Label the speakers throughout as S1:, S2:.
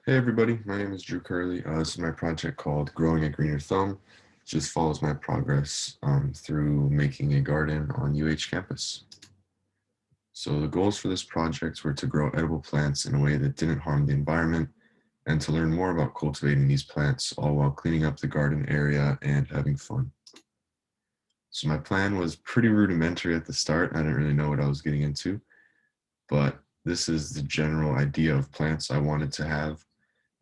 S1: Hey everybody, my name is Drew Curley. This is my project called Growing a Greener Thumb. It just follows my progress through making a garden on UH campus. So the goals for this project were to grow edible plants in a way that didn't harm the environment and to learn more about cultivating these plants, all while cleaning up the garden area and having fun. So my plan was pretty rudimentary at the start. I didn't really know what I was getting into, but this is the general idea of plants I wanted to have.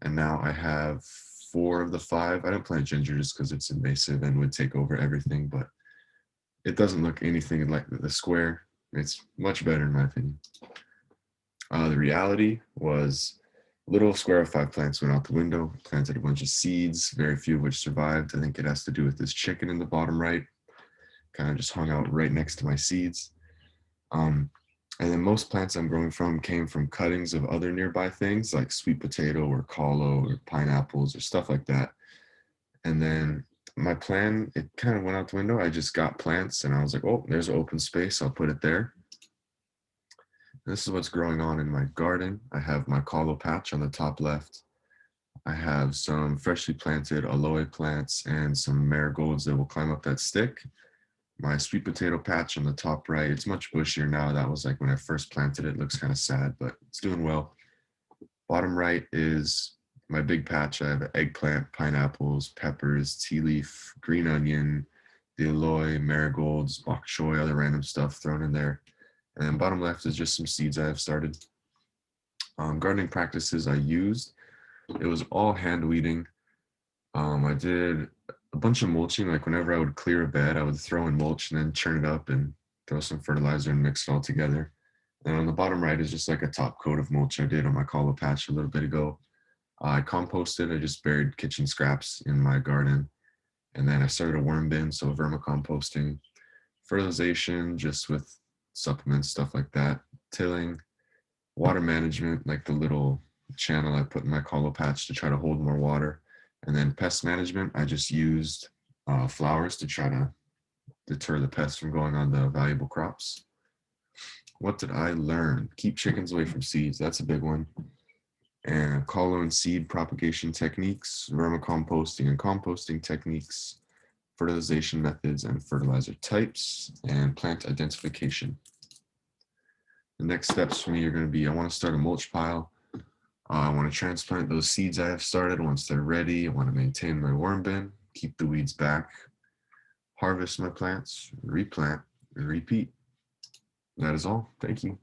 S1: And now I have four of the five. I don't plant ginger just because it's invasive and would take over everything, but it doesn't look anything like the square. It's much better in my opinion. The reality was little square of five plants went out the window, planted a bunch of seeds, very few of which survived. I think it has to do with this chicken in the bottom right, kind of just hung out right next to my seeds. Um, and then most plants I'm growing from came from cuttings of other nearby things like sweet potato or collo or pineapples or stuff like that. And then my plan, it kind of went out the window. I just got plants and I was like, oh, there's an open space. I'll put it there. This is what's growing on in my garden. I have my collo patch on the top left. I have some freshly planted aloe plants and some marigolds that will climb up that stick. My sweet potato patch on the top right, it's much bushier now. That was like when I first planted it. It looks kind of sad, but it's doing well. Bottom right is my big patch. I have eggplant, pineapples, peppers, tea leaf, green onion, the aloe, marigolds, bok choy, other random stuff thrown in there. And then bottom left is just some seeds I have started. Gardening practices I used, it was all hand weeding. I did a bunch of mulching. Like whenever I would clear a bed, I would throw in mulch and then churn it up and throw some fertilizer and mix it all together. And on the bottom right is just like a top coat of mulch I did on my collo patch a little bit ago. I composted. I just buried kitchen scraps in my garden. And then I started a worm bin, so vermicomposting, fertilization, just with supplements, stuff like that, tilling, water management, like the little channel I put in my collo patch to try to hold more water. And then pest management, I just used flowers to try to deter the pests from going on the valuable crops. What did I learn? Keep chickens away from seeds. That's a big one. And collo and seed propagation techniques, vermicomposting and composting techniques, fertilization methods and fertilizer types, and plant identification. The next steps for me are going to be I want to start a mulch pile. I want to transplant those seeds I have started once they're ready. I want to maintain my worm bin, keep the weeds back, harvest my plants, replant, and repeat. That is all. Thank you.